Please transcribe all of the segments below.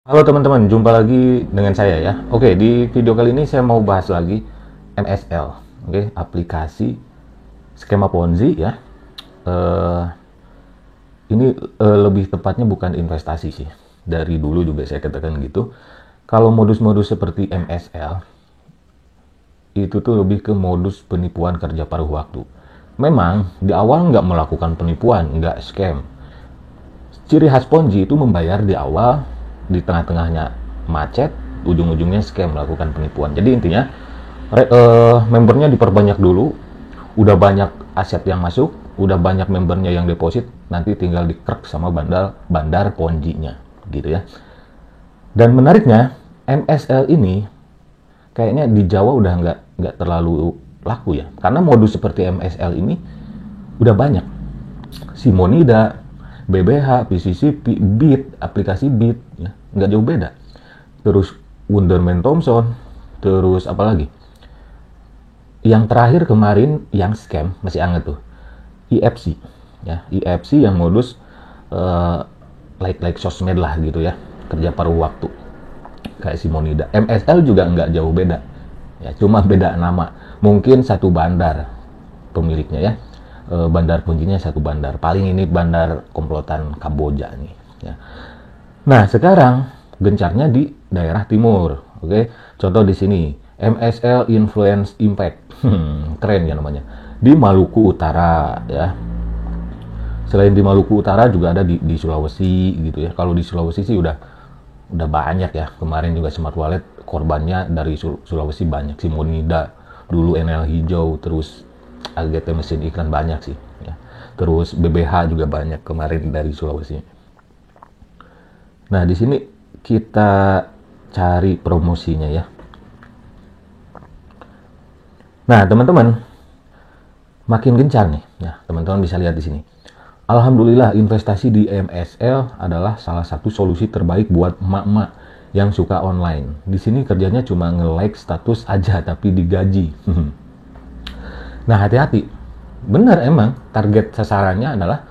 Halo teman-teman, jumpa lagi dengan saya ya. Oke, di video kali ini saya mau bahas lagi MSL. Oke, aplikasi skema Ponzi ya. Eh, ini lebih tepatnya bukan investasi sih. Dari dulu juga saya katakan gitu. Kalau modus-modus seperti MSL itu tuh lebih ke modus penipuan kerja paruh waktu. Memang di awal nggak melakukan penipuan, nggak scam. Ciri khas Ponzi itu membayar di awal, di tengah-tengahnya macet, ujung-ujungnya scam melakukan penipuan. Jadi intinya membernya diperbanyak dulu, udah banyak aset yang masuk, udah banyak membernya yang deposit, nanti tinggal dikrek sama bandar Ponzi-nya, gitu ya. Dan menariknya MSL ini kayaknya di Jawa udah nggak terlalu laku ya, karena modus seperti MSL ini udah banyak. Simonida, BBH, PCCP, Bit, aplikasi Bit, ya, nggak jauh beda. Terus Wonderman Thompson, terus apa lagi? Yang terakhir kemarin yang scam masih anget tuh, IFC, ya, IFC yang modus like sosmed lah gitu ya, kerja paruh waktu, kayak Simonida. MSL juga nggak jauh beda, ya, cuma beda nama. Mungkin satu bandar pemiliknya ya, bandar kuncinya satu bandar. Paling ini bandar komplotan Kamboja nih. Ya. Nah sekarang gencarnya di daerah timur. Oke, contoh di sini MSL Influence Impact, keren ya namanya. Di Maluku Utara ya. Selain di Maluku Utara juga ada di Sulawesi gitu ya. Kalau di Sulawesi sih udah banyak ya. Kemarin juga Smart Wallet korbannya dari Sulawesi banyak. Simonida dulu, NL Hijau, terus AGT mesin iklan banyak sih ya. Terus BBH juga banyak kemarin dari Sulawesi. Nah di sini kita cari promosinya ya. Nah teman-teman, makin gencar nih ya, teman-teman bisa lihat di sini. Alhamdulillah investasi di MSL adalah salah satu solusi terbaik buat emak-emak yang suka online. Di sini kerjanya cuma nge-like status aja tapi digaji. Nah hati-hati, benar emang target sasarannya adalah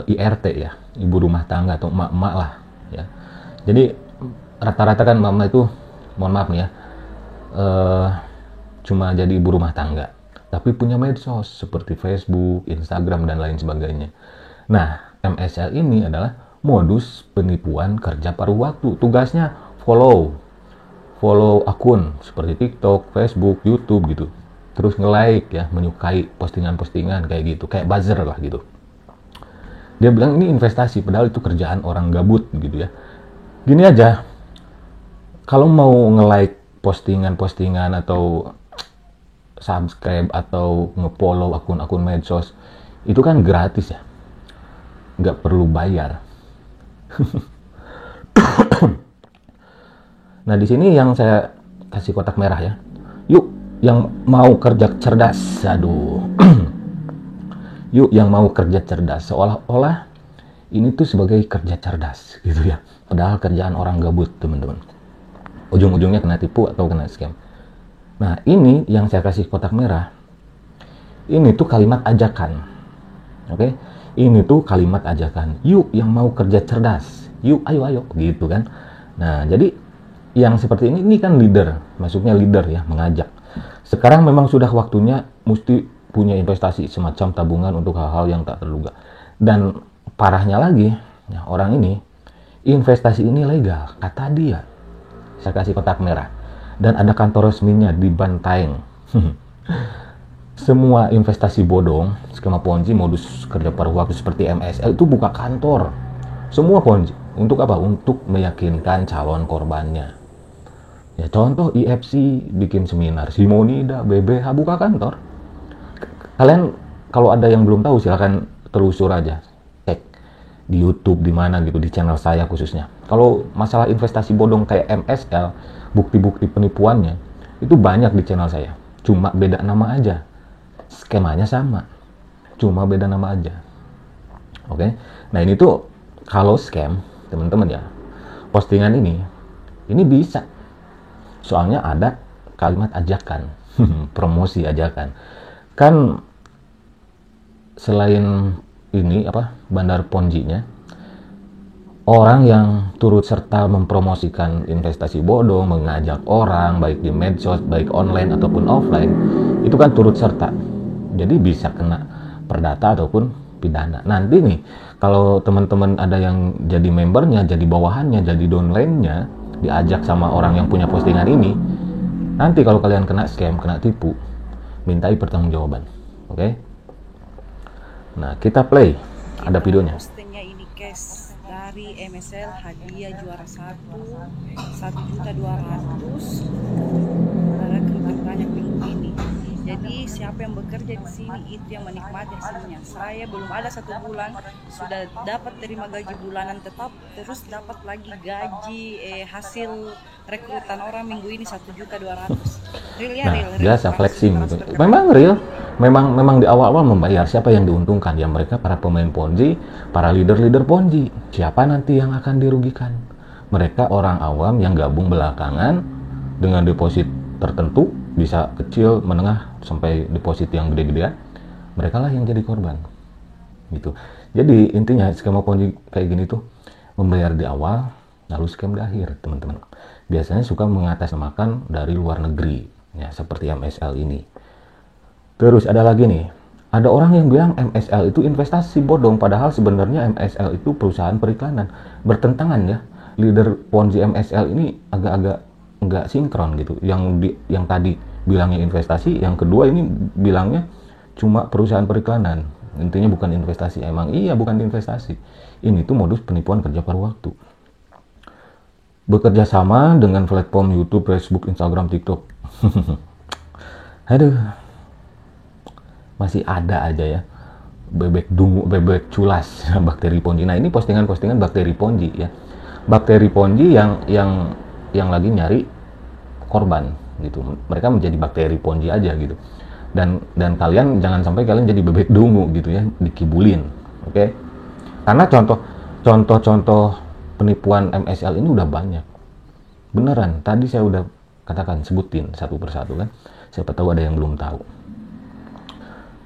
IRT ya, ibu rumah tangga atau emak-emak lah ya. Jadi rata-rata kan emak-emak itu, mohon maaf nih ya, cuma jadi ibu rumah tangga, tapi punya medsos seperti Facebook, Instagram dan lain sebagainya. Nah MSL ini adalah modus penipuan kerja paruh waktu. Tugasnya follow akun seperti TikTok, Facebook, YouTube gitu. Terus nge-like ya, menyukai postingan-postingan kayak gitu, kayak buzzer lah gitu. Dia bilang ini investasi, padahal itu kerjaan orang gabut gitu ya. Gini aja, kalau mau nge-like postingan-postingan atau subscribe atau nge-follow akun-akun medsos, itu kan gratis ya, nggak perlu bayar. Nah di sini yang saya kasih kotak merah ya. Yuk yang mau kerja cerdas, aduh. Yuk yang mau kerja cerdas, seolah-olah ini tuh sebagai kerja cerdas gitu ya. Padahal kerjaan orang gabut teman-teman. Ujung-ujungnya kena tipu atau kena scam. Nah ini yang saya kasih kotak merah. Ini tuh kalimat ajakan. Oke? Ini tuh kalimat ajakan. Yuk yang mau kerja cerdas. Yuk ayo gitu kan. Nah jadi yang seperti ini kan leader, masuknya leader ya, mengajak. Sekarang memang sudah waktunya mesti punya investasi semacam tabungan untuk hal-hal yang tak terduga. Dan parahnya lagi, ya, orang ini investasi ini legal, kata dia. Saya kasih kotak merah. Dan ada kantor resminya di Bantaeng. Semua investasi bodong, skema Ponzi, modus kerja paruh waktu seperti MSL itu buka kantor. Semua Ponzi. Untuk apa? Untuk meyakinkan calon korbannya. Ya contoh IFC bikin seminar, Simonida, BBH buka kantor. Kalian kalau ada yang belum tahu silahkan telusur aja, cek di YouTube di mana gitu, di channel saya khususnya. Kalau masalah investasi bodong kayak MSL, bukti-bukti penipuannya itu banyak di channel saya. Cuma beda nama aja, skemanya sama, cuma beda nama aja. Oke, nah ini tuh kalau scam teman-teman ya, postingan ini bisa. Soalnya ada kalimat ajakan, promosi ajakan. Kan selain ini apa bandar Ponzi-nya, orang yang turut serta mempromosikan investasi bodong, mengajak orang baik di medsos, baik online ataupun offline, itu kan turut serta. Jadi bisa kena perdata ataupun pidana. Nanti nih, kalau teman-teman ada yang jadi membernya, jadi bawahannya, jadi downline-nya, diajak sama orang yang punya postingan ini, nanti kalau kalian kena scam, kena tipu, mintai pertanggungjawaban. Oke? Nah, kita play. Ada videonya. Postingnya ini cash dari MSL hadiah juara 1.200.000 ada rekrutan banyak minggu ini. Jadi siapa yang bekerja di sini itu yang menikmati hasilnya. Saya belum ada 1 bulan sudah dapat terima gaji bulanan tetap, terus dapat lagi gaji hasil rekrutan orang minggu ini 1.200.000. Real ya, real. Biasa flexing gitu. Memang real. Memang di awal-awal membayar. Siapa yang diuntungkan? Ya mereka para pemain Ponzi, para leader-leader Ponzi. Siapa nanti yang akan dirugikan? Mereka orang awam yang gabung belakangan dengan deposit tertentu, bisa kecil, menengah, sampai deposit yang gede-gedean. Mereka lah yang jadi korban. Gitu. Jadi intinya skema Ponzi kayak gini tuh membayar di awal, lalu scam di akhir, teman-teman. Biasanya suka mengatasnamakan dari luar negeri, ya seperti MSL ini. Terus ada lagi nih, ada orang yang bilang MSL itu investasi bodong, padahal sebenarnya MSL itu perusahaan periklanan. Bertentangan ya, leader Ponzi MSL ini agak-agak nggak sinkron gitu. Yang tadi bilangnya investasi, yang kedua ini bilangnya cuma perusahaan periklanan. Intinya bukan investasi. Emang iya bukan investasi. Ini tuh modus penipuan kerja paruh waktu. Bekerja sama dengan platform YouTube, Facebook, Instagram, TikTok. Aduh. Masih ada aja ya bebek dungu, bebek culas bakteri Ponzi. Nah, ini postingan-postingan bakteri Ponzi ya. Bakteri Ponzi yang lagi nyari korban gitu. Mereka menjadi bakteri Ponzi aja gitu. Dan kalian jangan sampai kalian jadi bebek dungu gitu ya, dikibulin. Oke? Karena contoh-contoh penipuan MSL ini udah banyak. Beneran, tadi saya udah katakan, sebutin satu persatu kan. Siapa tahu ada yang belum tahu.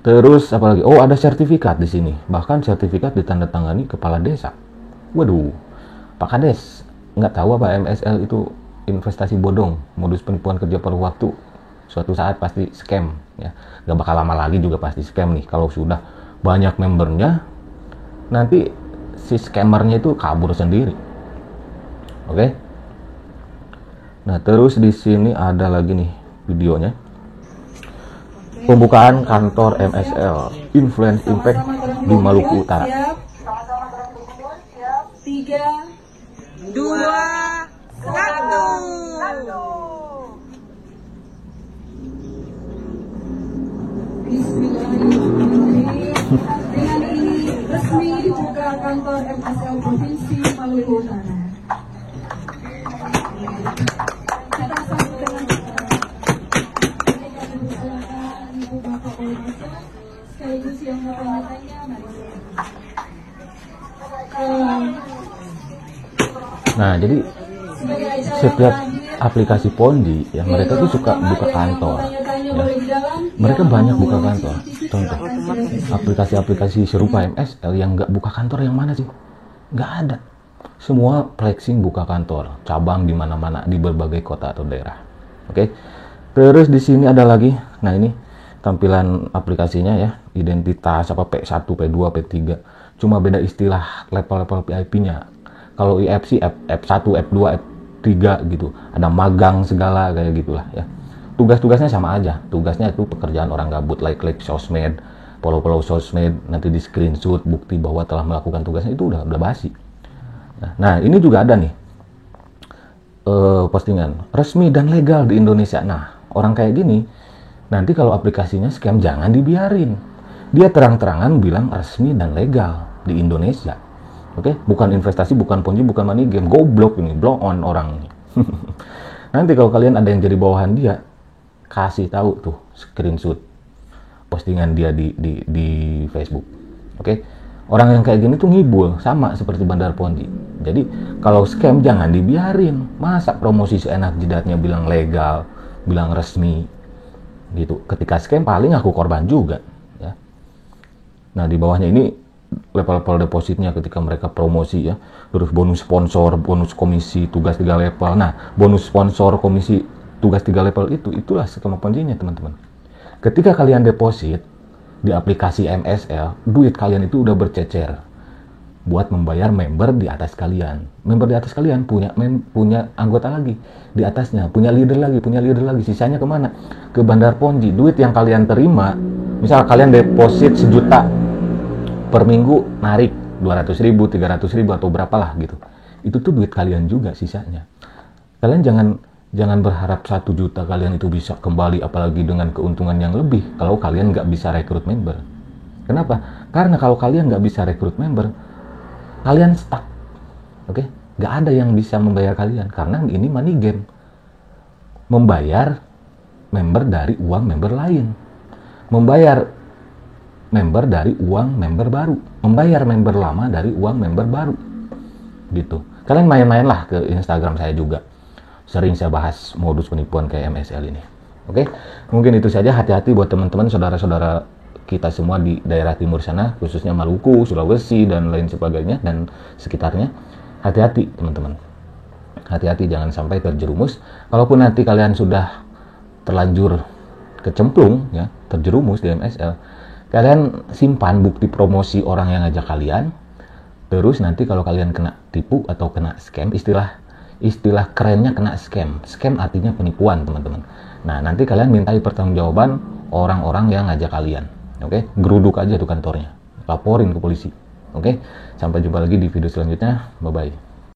Terus apalagi? Oh, ada sertifikat di sini. Bahkan sertifikat ditandatangani kepala desa. Waduh, Pak Kades, nggak tahu apa MSL itu investasi bodong, modus penipuan kerja paruh waktu. Suatu saat pasti scam, ya. Nggak bakal lama lagi juga pasti scam nih. Kalau sudah banyak membernya, nanti si scammernya itu kabur sendiri. Oke? Nah, terus di sini ada lagi nih videonya. Pembukaan kantor MSL Influence Impact di Maluku Utara. 3, 2, 1. Bismillahirrahmanirrahim. Dengan ini resmi dibuka kantor MSL Provinsi Maluku Utara. Sekaligus yang mau tanya-tanya, Nah, jadi setiap aplikasi Ponzi ya mereka tuh suka buka kantor ya. Mereka banyak buka kantor. Contoh aplikasi-aplikasi serupa MSL yang nggak buka kantor yang mana sih? Nggak ada. Semua flexing buka kantor, cabang di mana-mana di berbagai kota atau daerah. Oke. Terus di sini ada lagi. Nah, ini tampilan aplikasinya ya, identitas apa P1, P2, P3. Cuma beda istilah level-level VIP-nya. Kalau IFC F1, F2, F3 gitu. Ada magang segala kayak gitulah ya. Tugas-tugasnya sama aja. Tugasnya itu pekerjaan orang gabut, like sosmed, follow sosmed, nanti di screenshot bukti bahwa telah melakukan tugasnya, itu udah basi. Nah, ini juga ada nih postingan resmi dan legal di Indonesia. Nah, orang kayak gini nanti kalau aplikasinya scam jangan dibiarin. Dia terang-terangan bilang resmi dan legal di Indonesia. Oke, bukan investasi, bukan Ponzi, bukan money game. Goblok ini, blow on orang. Nanti kalau kalian ada yang jadi bawahan dia, kasih tahu tuh screenshot postingan dia di Facebook. Oke. Orang yang kayak gini tuh ngibul, sama seperti bandar Ponzi. Jadi kalau scam jangan dibiarin. Masa promosi seenak jidatnya bilang legal, bilang resmi gitu. Ketika scam paling aku korban juga ya. Nah, di bawahnya ini level-level depositnya ketika mereka promosi ya, terus bonus sponsor, bonus komisi, tugas 3 level. Nah, bonus sponsor, komisi, tugas 3 level itulah skema Ponzi-nya teman-teman. Ketika kalian deposit di aplikasi MSL, duit kalian itu udah bercecer buat membayar member di atas kalian. Member di atas kalian punya anggota lagi di atasnya, punya leader lagi, sisanya kemana? Ke bandar Ponzi. Duit yang kalian terima, misal kalian deposit 1 juta per minggu, narik 200.000, 300.000 atau berapalah gitu. Itu tuh duit kalian juga sisanya. Kalian jangan berharap 1 juta kalian itu bisa kembali, apalagi dengan keuntungan yang lebih kalau kalian nggak bisa rekrut member. Kenapa? Karena kalau kalian nggak bisa rekrut member, kalian stuck. Oke? Nggak ada yang bisa membayar kalian karena ini money game. Membayar member dari uang member lain. Membayar member dari uang member baru. Membayar member lama dari uang member baru. Gitu. Kalian main-main lah ke Instagram saya juga. Sering saya bahas modus penipuan kayak MSL ini. Oke? Mungkin itu saja. Hati-hati buat teman-teman, saudara-saudara kita semua di daerah timur sana, khususnya Maluku, Sulawesi, dan lain sebagainya, dan sekitarnya. Hati-hati teman-teman. Hati-hati jangan sampai terjerumus. Kalaupun nanti kalian sudah terlanjur kecemplung, ya, terjerumus di MSL, kalian simpan bukti promosi orang yang ngajak kalian. Terus nanti kalau kalian kena tipu atau kena scam, istilah kerennya kena scam. Scam artinya penipuan, teman-teman. Nah, nanti kalian mintai pertanggungjawaban orang-orang yang ngajak kalian. Oke? Geruduk aja tuh kantornya. Laporin ke polisi. Oke? Sampai jumpa lagi di video selanjutnya. Bye-bye.